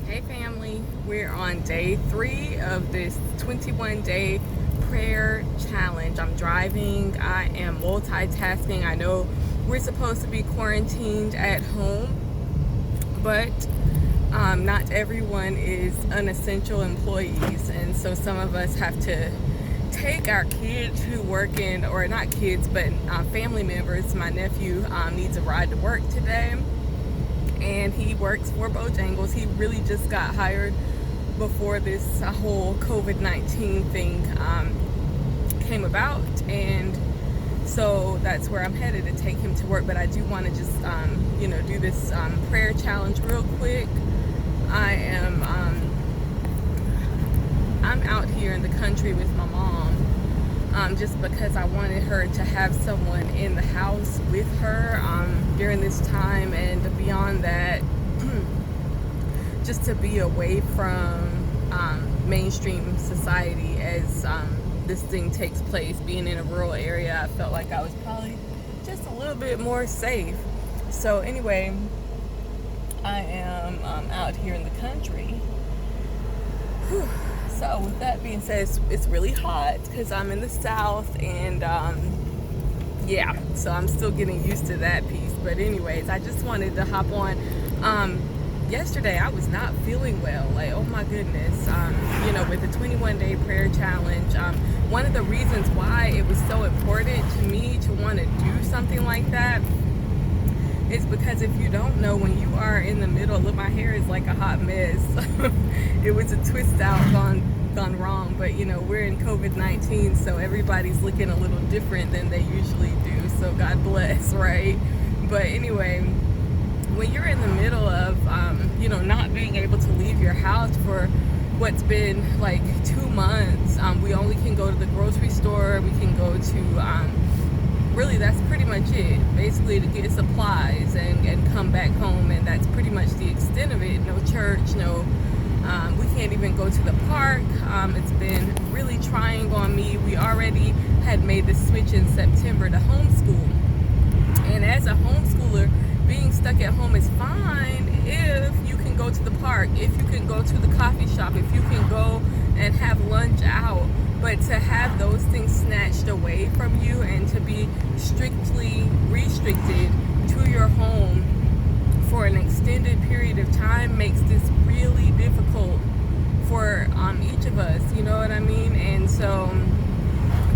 Hey family, we're on day 3 of this 21-day prayer challenge. I'm driving, I am multitasking. I know we're supposed to be quarantined at home, but not everyone is unessential employees, and so some of us have to take our kids who work in, or not kids, but family members. My nephew needs a ride to work today, and he works for Bojangles. He really just got hired before this whole COVID-19 thing came about, and so that's where I'm headed to take him to work. But I do want to just do this prayer challenge real quick. I'm out here in the country with my mom, just because I wanted her to have someone in the house with her during this time, and beyond that, just to be away from mainstream society as this thing takes place. Being in a rural area, I felt like I was probably just a little bit more safe. So anyway, I am out here in the country. Whew. So with that being said, it's really hot because I'm in the South, and yeah, so I'm still getting used to that piece. But anyways, I just wanted to hop on. Yesterday I was not feeling well, like, oh my goodness. With the 21-day prayer challenge, one of the reasons why it was so important to me to want to do something like that is because, if you don't know, when you are in the middle, look, my hair is like a hot mess. It was a twist out gone wrong, but we're in COVID-19, so everybody's looking a little different than they usually do, so God bless, right? But anyway, when you're in the middle of not being able to leave your house for what's been like 2 months, we only can go to the grocery store, we can go to really, that's pretty much it, basically, to get supplies and come back home, and that's pretty much the extent of it. No church, we can't even go to the park. It's been really trying on me. We already had made the switch in September to homeschool, and as a homeschooler, being stuck at home is fine if you can go to the park, if you can go to the coffee shop, if you can go and have lunch out. But to have those things snatched away from you and to be strictly restricted to your home for an extended period of time makes this really difficult for each of us, you know what I mean? And so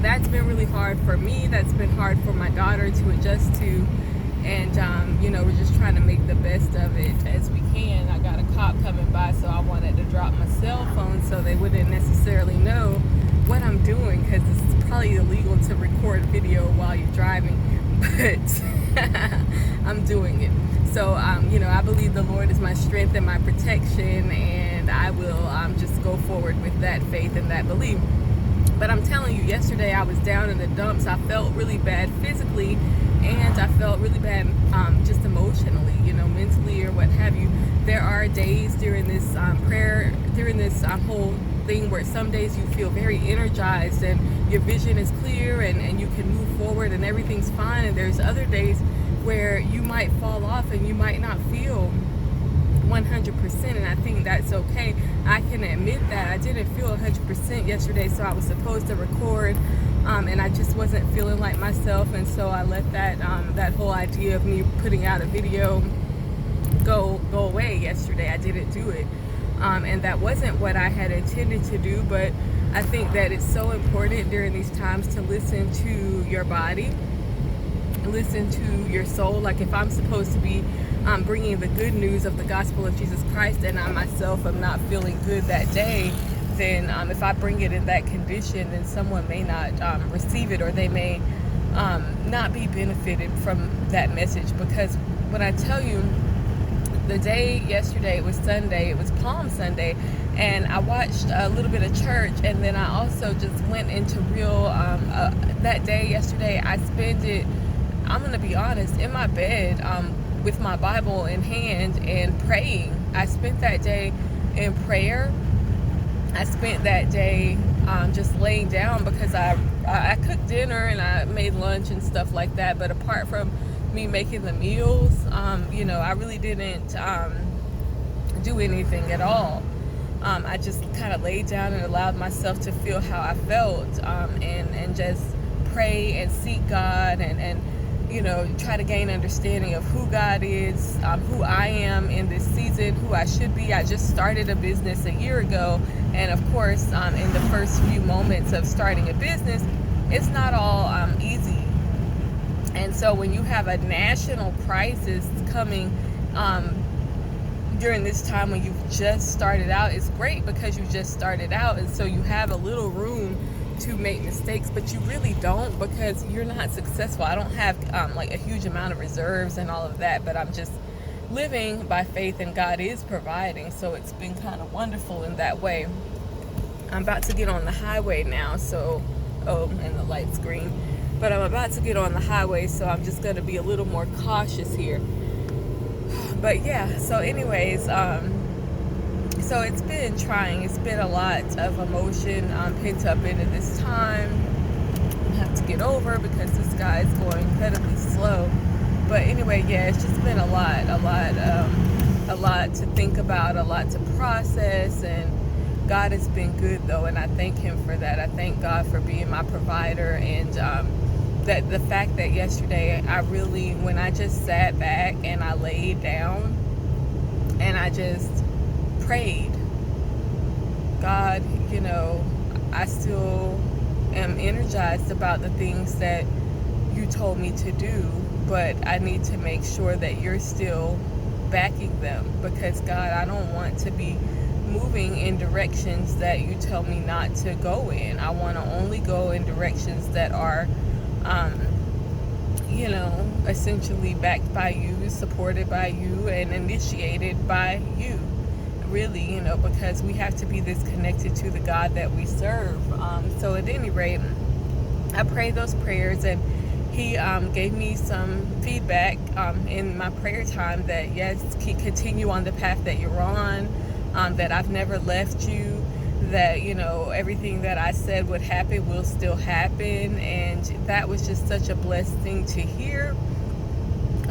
that's been really hard for me. That's been hard for my daughter to adjust to. And we're just trying to make the best of it as we can. I got a cop coming by, so I wanted to drop my cell phone so they wouldn't necessarily know what I'm doing, because it's probably illegal to record video while you're driving, but I'm doing it. So I believe the Lord is my strength and my protection, and I will just go forward with that faith and that belief. But I'm telling you, yesterday I was down in the dumps. I felt really bad physically, and I felt really bad just emotionally, mentally or what have you. There are days during this prayer, during this whole thing, where some days you feel very energized and your vision is clear and you can move forward and everything's fine. And there's other days where you might fall off and you might not feel 100%, and I think that's okay. I can admit that I didn't feel 100% yesterday, so I was supposed to record, and I just wasn't feeling like myself, and so I let that whole idea of me putting out a video go away yesterday. I didn't do it, and that wasn't what I had intended to do. But I think that it's so important during these times to listen to your body, listen to your soul. Like, if I'm supposed to be bringing the good news of the gospel of Jesus Christ, and I myself am not feeling good that day, then if I bring it in that condition, then someone may not receive it, or they may not be benefited from that message. Because when I tell you, the day yesterday, it was Sunday, it was Palm Sunday, and I watched a little bit of church, and then I also just went into real, that day yesterday, I spent it, I'm going to be honest, in my bed, with my Bible in hand and praying. I spent that day in prayer. I spent that day just laying down, because I cooked dinner and I made lunch and stuff like that. But apart from me making the meals, I really didn't do anything at all. I just kind of laid down and allowed myself to feel how I felt, and just pray and seek God, and try to gain understanding of who God is, who I am in this season, who I should be. I just started a business a year ago, and of course, in the first few moments of starting a business, it's not all easy. And so when you have a national crisis coming during this time when you've just started out, it's great because you just started out, and so you have a little room to make mistakes, but you really don't, because you're not successful. I don't have like a huge amount of reserves and all of that, but I'm just living by faith, and God is providing, so it's been kind of wonderful in that way. I'm about to get on the highway now, so and the light's green, but I'm about to get on the highway, so I'm just going to be a little more cautious here. But yeah, so anyways, so it's been trying. It's been a lot of emotion pent up into this time. I have to get over because this guy is going incredibly slow. But anyway, yeah, it's just been a lot to think about, a lot to process, and God has been good though, and I thank Him for that. I thank God for being my provider, and that the fact that yesterday when I just sat back and I laid down and I just prayed, God, I still am energized about the things that you told me to do, but I need to make sure that you're still backing them, because God, I don't want to be moving in directions that you tell me not to go in. I want to only go in directions that are essentially backed by you, supported by you, and initiated by you, really, because we have to be this connected to the God that we serve. So at any rate, I prayed those prayers, and He gave me some feedback in my prayer time that yes, continue on the path that you're on, that I've never left you, that everything that I said would happen will still happen. And that was just such a blessed thing to hear,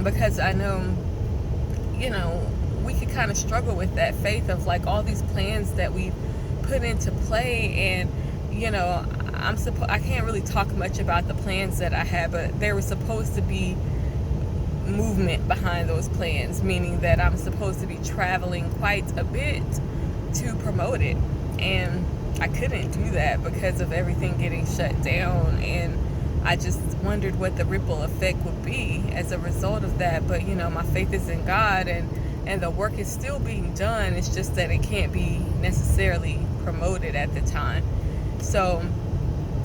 because I know we could kind of struggle with that faith of like all these plans that we put into play, and I can't really talk much about the plans that I had, but there was supposed to be movement behind those plans, meaning that I'm supposed to be traveling quite a bit to promote it, and I couldn't do that because of everything getting shut down. And I just wondered what the ripple effect would be as a result of that. But my faith is in God, and the work is still being done. It's just that it can't be necessarily promoted at the time. So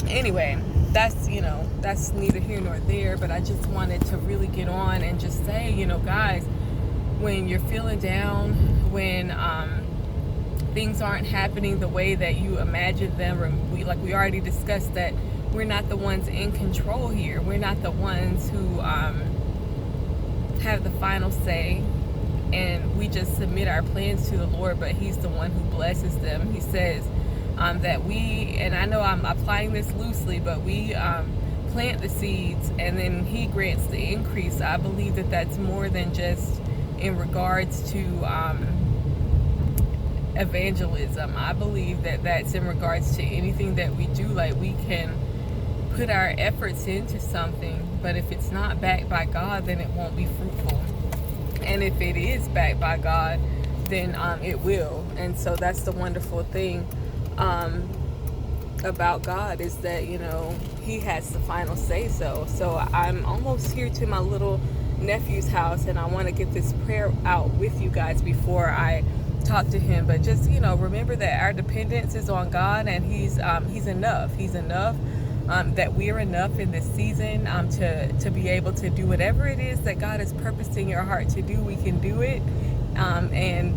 anyway, that's neither here nor there, but I just wanted to really get on and just say, guys, when you're feeling down, when things aren't happening the way that you imagined them, or we already discussed that we're not the ones in control here. We're not the ones who have the final say, and we just submit our plans to the Lord, but He's the one who blesses them. He says that we, and I know I'm applying this loosely, but we plant the seeds and then He grants the increase. I believe that that's more than just in regards to evangelism. I believe that that's in regards to anything that we do. Like, we can put our efforts into something, but if it's not backed by God, then it won't be fruitful. And if it is backed by God, then it will. And so that's the wonderful thing about God, is that He has the final say so. So I'm almost here to my little nephew's house, and I want to get this prayer out with you guys before I talk to him. But just remember that our dependence is on God, and He's enough. He's enough. That we're enough in this season to be able to do whatever it is that God has purposed in your heart to do. We can do it, and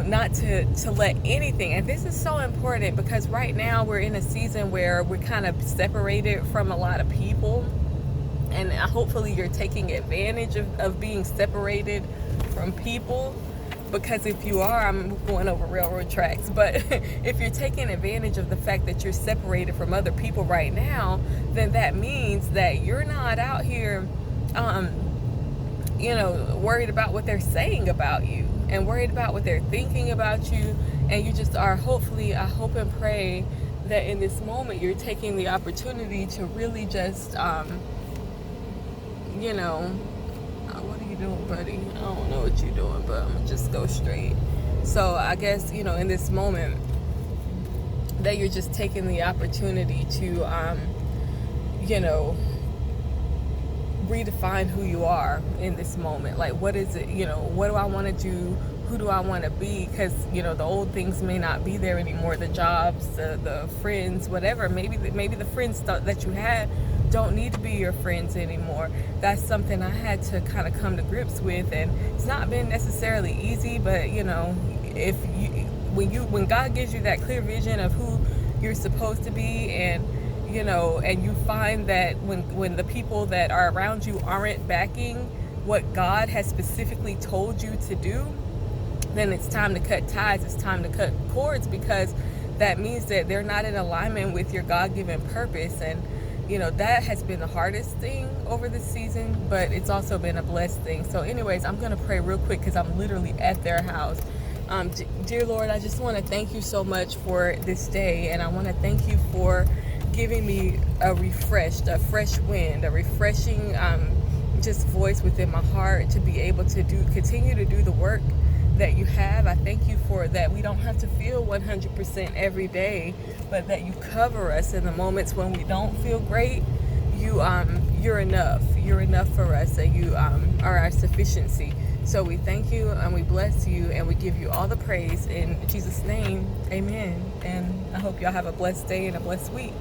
not to let anything. And this is so important, because right now we're in a season where we're kind of separated from a lot of people, and hopefully you're taking advantage of being separated from people. Because if you are, I'm going over railroad tracks, but if you're taking advantage of the fact that you're separated from other people right now, then that means that you're not out here, worried about what they're saying about you. and worried about what they're thinking about you, and you just are, hopefully, I hope and pray that in this moment you're taking the opportunity to really just what are you doing, buddy? I don't know what you're doing, but I'm gonna just go straight. So I guess, in this moment that you're just taking the opportunity to redefine who you are in this moment. Like, what is it, what do I want to do? Who do I want to be? Because, the old things may not be there anymore. The jobs, the friends, whatever. Maybe the friends that you had don't need to be your friends anymore. That's something I had to kind of come to grips with, and it's not been necessarily easy, but when God gives you that clear vision of who you're supposed to be, and you find that when the people that are around you aren't backing what God has specifically told you to do, then it's time to cut ties. It's time to cut cords, because that means that they're not in alignment with your God-given purpose. And that has been the hardest thing over this season, but it's also been a blessed thing. So anyways, I'm gonna pray real quick because I'm literally at their house. Dear Lord, I just want to thank you so much for this day, and I want to thank you for giving me a fresh wind, a refreshing just voice within my heart to be able to continue to do the work that you have. I thank you for that. We don't have to feel 100% every day, but that you cover us in the moments when we don't feel great. You're enough. You're enough for us, and you are our sufficiency. So we thank you and we bless you and we give you all the praise in Jesus' name. Amen. And I hope y'all have a blessed day and a blessed week.